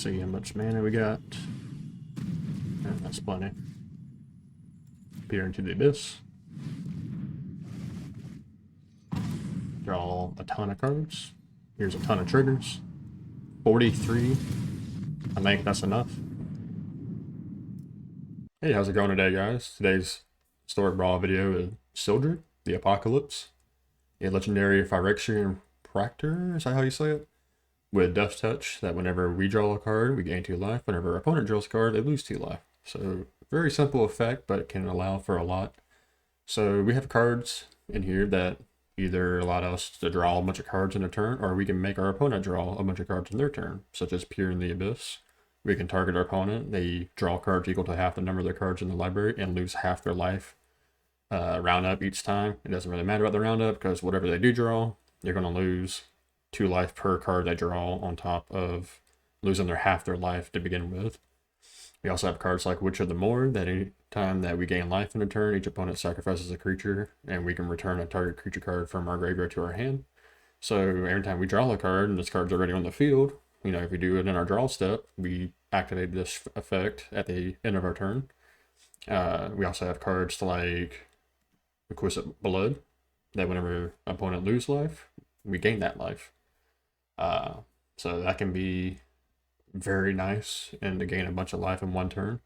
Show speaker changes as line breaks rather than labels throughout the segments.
see how much mana we got. That's plenty. Peer into the abyss. Draw a ton of cards. Here's a ton of triggers. 43. I think that's enough. Hey, how's it going today, guys? Today's Historic Brawl video is Sheoldred, the Apocalypse, a legendary Phyrexian Practor, is that how you say it? With Death Touch, that whenever we draw a card, we gain 2 life. Whenever our opponent draws a card, they lose 2 life. So, very simple effect, but it can allow for a lot. So, we have cards in here that either allow us to draw a bunch of cards in a turn, or we can make our opponent draw a bunch of cards in their turn, such as Peer in the Abyss. We can target our opponent, they draw cards equal to half the number of their cards in the library, and lose half their life round up each time. It doesn't really matter about the roundup, because whatever they do draw, they're going to lose 2 life per card they draw, on top of losing half their life to begin with. We also have cards like Witch of the Moor, that any time that we gain life in a turn, each opponent sacrifices a creature, and we can return a target creature card from our graveyard to our hand. So every time we draw a card, and this card's already on the field, you know, if we do it in our draw step, we activate this effect at the end of our turn. We also have cards like Exquisite Blood, that whenever opponent loses life, we gain that life. So that can be very nice, and to gain a bunch of life in one turn.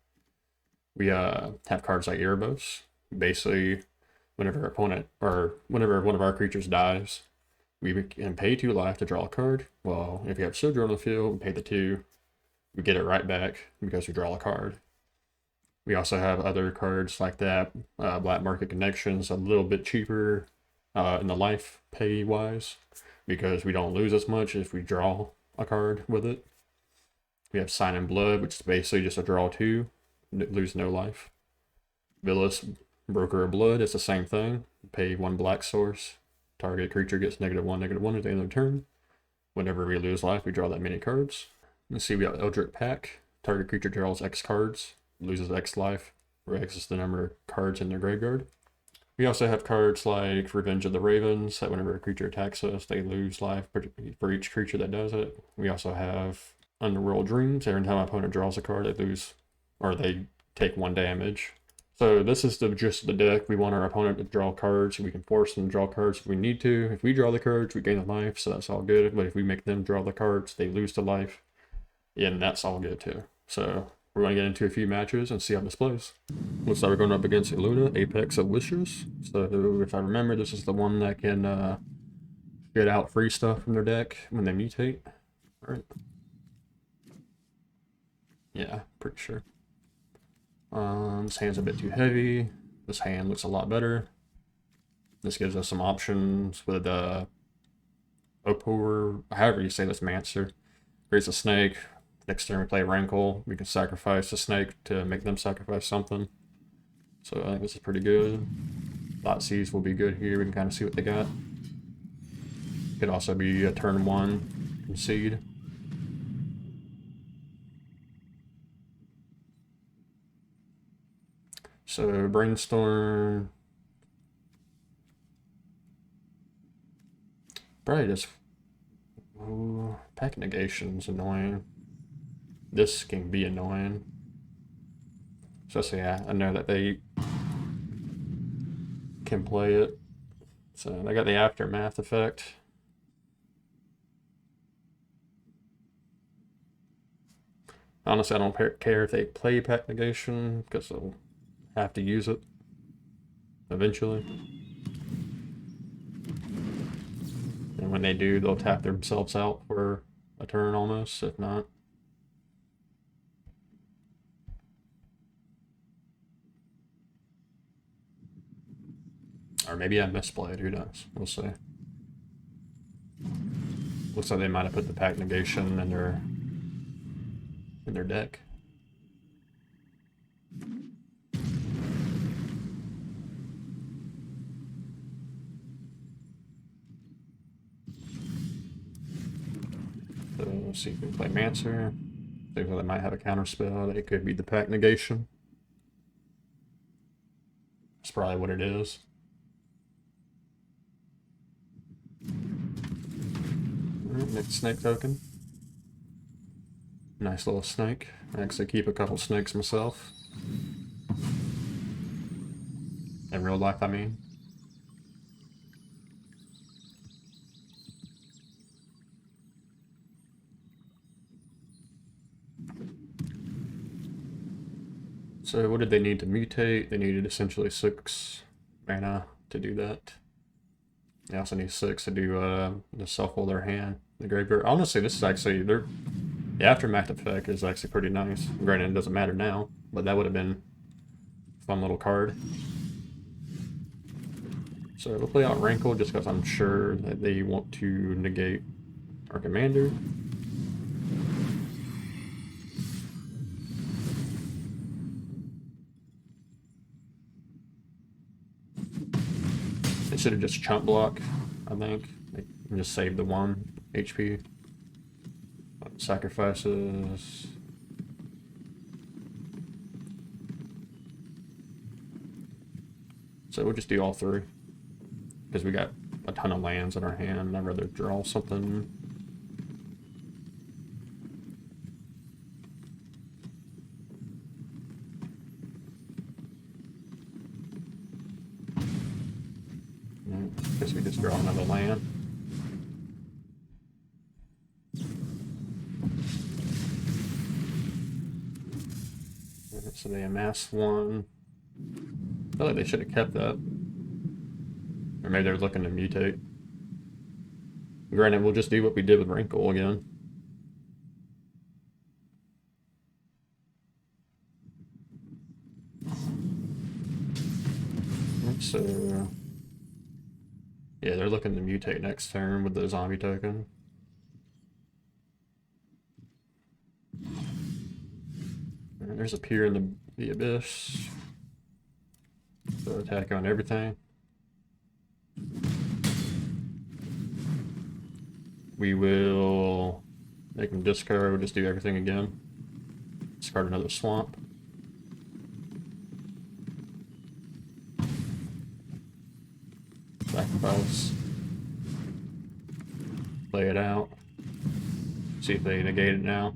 We have cards like Erebos. Basically, whenever our opponent, or whenever one of our creatures dies, we can pay 2 life to draw a card. Well, if you have Sheoldred on the field, we pay the 2. We get it right back because we draw a card. We also have other cards like that. Black Market Connections, a little bit cheaper in the life pay wise, because we don't lose as much if we draw a card with it. We have Sign in Blood, which is basically just a draw 2, lose no life. Villas, Broker of Blood, it's the same thing. Pay 1 black source. Target creature gets -1/-1 at the end of the turn. Whenever we lose life, we draw that many cards. Let's see, we have Eldritch Pack. Target creature draws X cards, loses X life, where X is the number of cards in their graveyard. We also have cards like Revenge of the Ravens, that whenever a creature attacks us, they lose life for each creature that does it. We also have Underworld Dreams. Every time my opponent draws a card, they lose, or they take 1 damage. So this is the gist of the deck. We want our opponent to draw cards. We can force them to draw cards if we need to. If we draw the cards, we gain the life, so that's all good. But if we make them draw the cards, they lose the life. Yeah, and that's all good too. So we're going to get into a few matches and see how this plays. Looks like we're going up against Luna, Apex of Wishes. So if I remember, this is the one that can get out free stuff from their deck when they mutate. All right. Yeah, pretty sure. This hand's a bit too heavy. This hand looks a lot better. This gives us some options with Opor, however you say this, Mancer. Creates a snake. Next turn we play Rankle. We can sacrifice a snake to make them sacrifice something. So I think this is pretty good. Thoughtseize will be good here. We can kind of see what they got. Could also be a turn 1 concede. So Brainstorm, probably just Pack Negation's annoying. This can be annoying, especially I know that they can play it. So they got the Aftermath effect. Honestly, I don't care if they play Pack Negation, because they'll have to use it eventually. And when they do, they'll tap themselves out for a turn almost, if not. Or maybe I misplayed, who knows? We'll see. Looks like they might have put the Pack Negation in their deck. So let's see if we can play Mancer. Seems like they might have a counter spell. They could be the Pack Negation. That's probably what it is. Alright, next snake token. Nice little snake. I actually keep a couple snakes myself. In real life, I mean. So what did they need to mutate? They needed essentially 6 mana to do that. They also need 6 to do the shuffle their hand, the graveyard. Honestly, this is actually the aftermath effect is actually pretty nice. Granted, it doesn't matter now, but that would have been a fun little card. So we'll play out Rankle just because I'm sure that they want to negate our commander. They should have just chump block, I think. They can just save the 1 HP. Sacrifices. So we'll just do all 3. Because we got a ton of lands in our hand. I'd rather draw something. Guess we just draw another land. So they amassed 1. I feel like they should have kept that. Or maybe they're looking to mutate. Granted, we'll just do what we did with Wrinkle again. So... yeah, they're looking to mutate next turn with the zombie token. And there's a Pier in the Abyss. So attack on everything. We will make them discard, we'll just do everything again. Discard another swamp. Sacrifice. Play it out. See if they negate it now.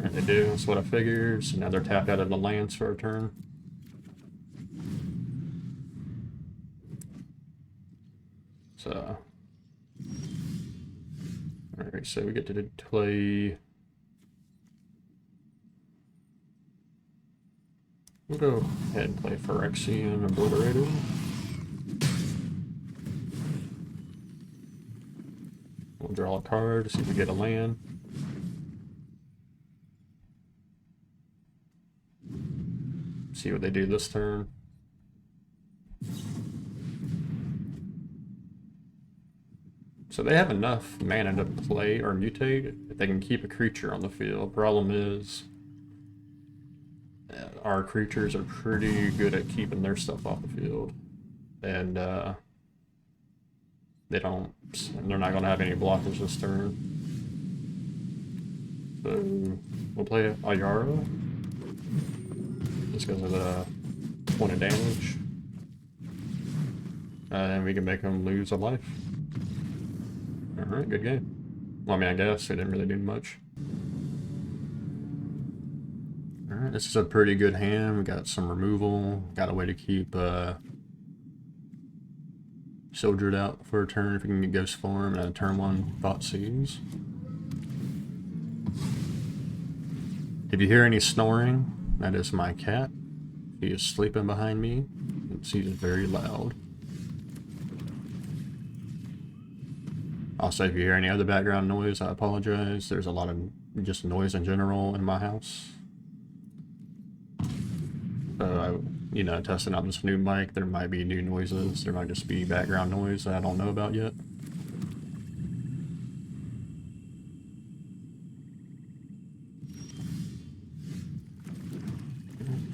And they do, that's what I figured. So now they're tapped out of the lands for a turn. So, alright, so we get to play. We'll go ahead and play Phyrexian Obliterator. We'll draw a card to see if we get a land. See what they do this turn. So they have enough mana to play or mutate if they can keep a creature on the field. Problem is, our creatures are pretty good at keeping their stuff off the field. And they're not going to have any blockers this turn. So we'll play Ayara. Just because of the point of damage. And we can make them lose a life. Alright, good game. Well, I mean, I guess we didn't really do much. Alright, this is a pretty good hand. We got some removal. Got a way to keep Sheoldred out for a turn if we can get Ghost Form and a turn 1 Thoughtseize. If you hear any snoring, that is my cat. He is sleeping behind me. He's very loud. Also, if you hear any other background noise, I apologize. There's a lot of just noise in general in my house. So, you know, testing out this new mic, there might be new noises. There might just be background noise that I don't know about yet.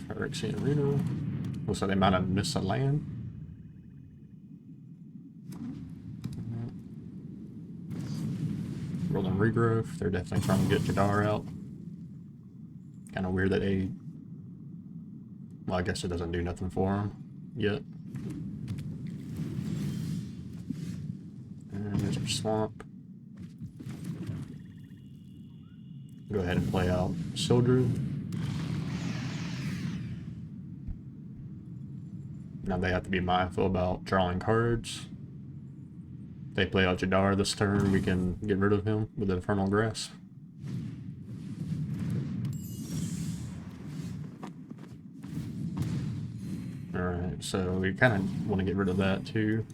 Phyrexian Arena. Looks like they might have missed a land. Rolling Regrowth. They're definitely trying to get Jadar out. Kind of weird that they... well, I guess it doesn't do nothing for them yet. And there's our swamp. Go ahead and play out Sheoldred. Now they have to be mindful about drawing cards. If they play out Jadar this turn, we can get rid of him with the Infernal Grasp. Alright, so we kind of want to get rid of that too.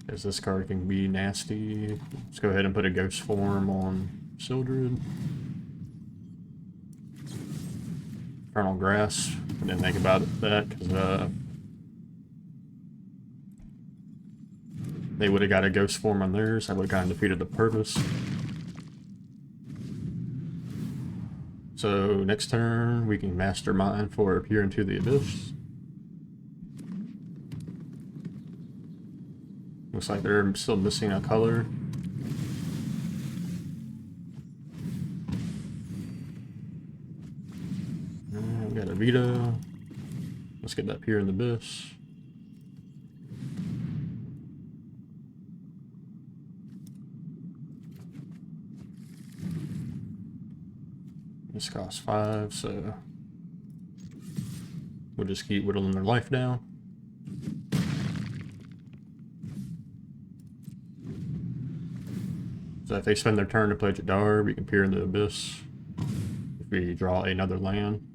Because this card can be nasty. Let's go ahead and put a Ghost Form on Sheoldred. Infernal Grasp. I didn't think about that because they would have got a Ghost Form on theirs. That would have kind of defeated the purpose. So next turn we can Mastermind for Peer into the Abyss. Looks like they're still missing a color. We got a Veto. Let's get that Peer in the Abyss. This costs 5, so we'll just keep whittling their life down. So if they spend their turn to play Jadar, we can Peer in the Abyss. If we draw another land,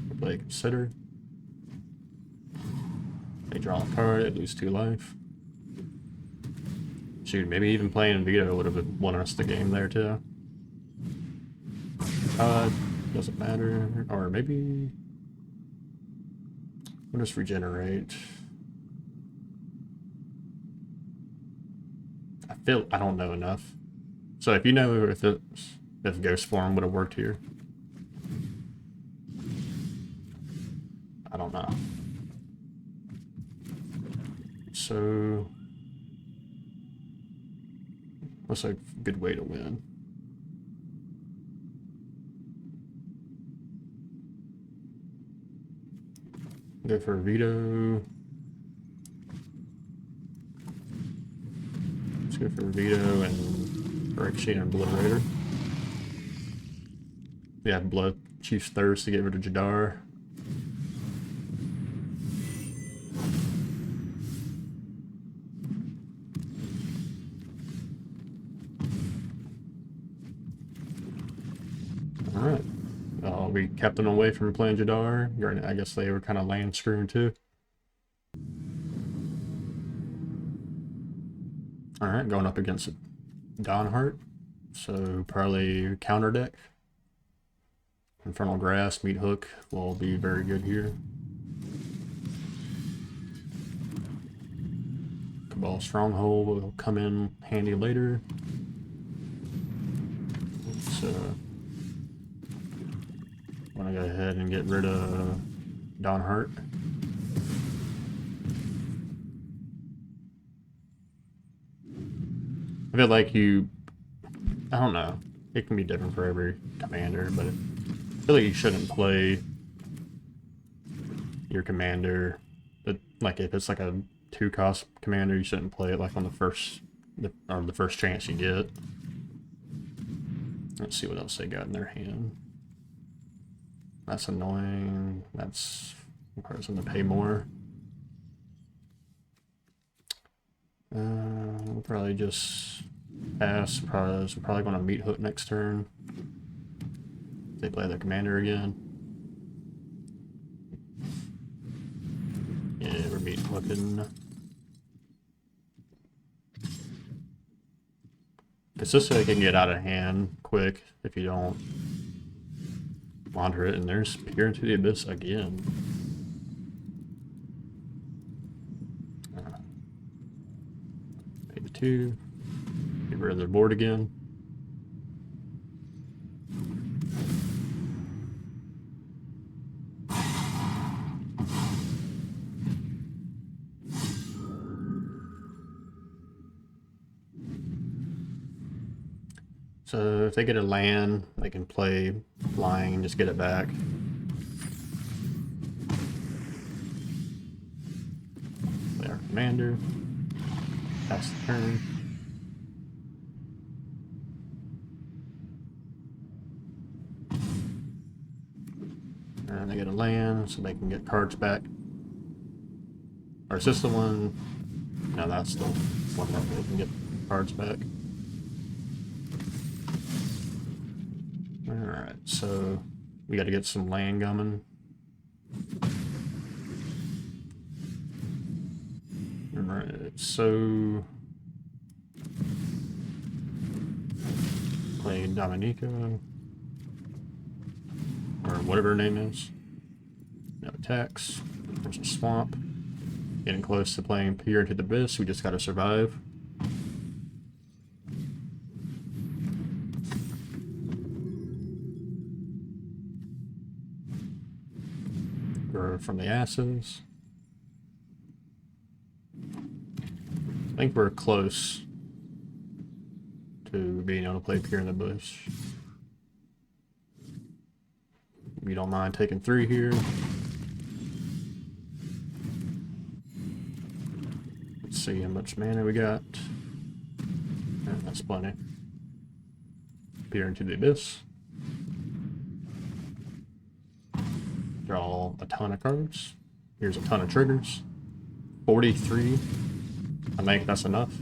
we play Consider. They draw a card, they lose 2 life. Shoot, maybe even playing Veto would have won us the game there too. Doesn't matter. Or maybe we'll just regenerate. I don't know enough. So if you know if Ghost Form would have worked here. I don't know. So looks like a good way to win. Go for a Veto. Let's go for a Veto and Correction and Obliterator. Yeah, Blood Chief's Thirst to get rid of Jadar. Alright. We kept them away from playing Jadar. I guess they were kind of land screwing too. Alright, going up against Dawnheart. So probably counter deck. Infernal Grasp, Meat Hook will be very good here. Cabal Stronghold will come in handy later. So want to go ahead and get rid of Dawnheart. I feel like I don't know, it can be different for every commander, but I feel like you shouldn't play your commander, like if it's like a 2-cost commander, you shouldn't play it like on the first chance you get. Let's see what else they got in their hand. That's annoying. That's requires them to pay more. We'll probably just pass. We're probably going to Meat Hook next turn. They play their commander again. Yeah, we're Meat Hooking. It's just so they can get out of hand quick if you don't wander it, and there's Peer into the Abyss again. Pay the 2. Get rid of their board again. So if they get a land, they can play flying and just get it back. Play our commander. Pass the turn. And they get a land, so they can get cards back. Or is this the one? No, that's the one that they can get cards back. Alright, so we got to get some land coming. Alright, so play Dominica, or whatever her name is. No attacks. There's a swamp. Getting close to playing Peer into the Abyss. We just gotta survive. Grow from the asses. I think we're close to being able to play Peer in the Bush. We don't mind taking 3 here. Let's see how much mana we got. That's plenty. Peer into the Abyss. Draw a ton of cards. Here's a ton of triggers. 43. I think that's enough.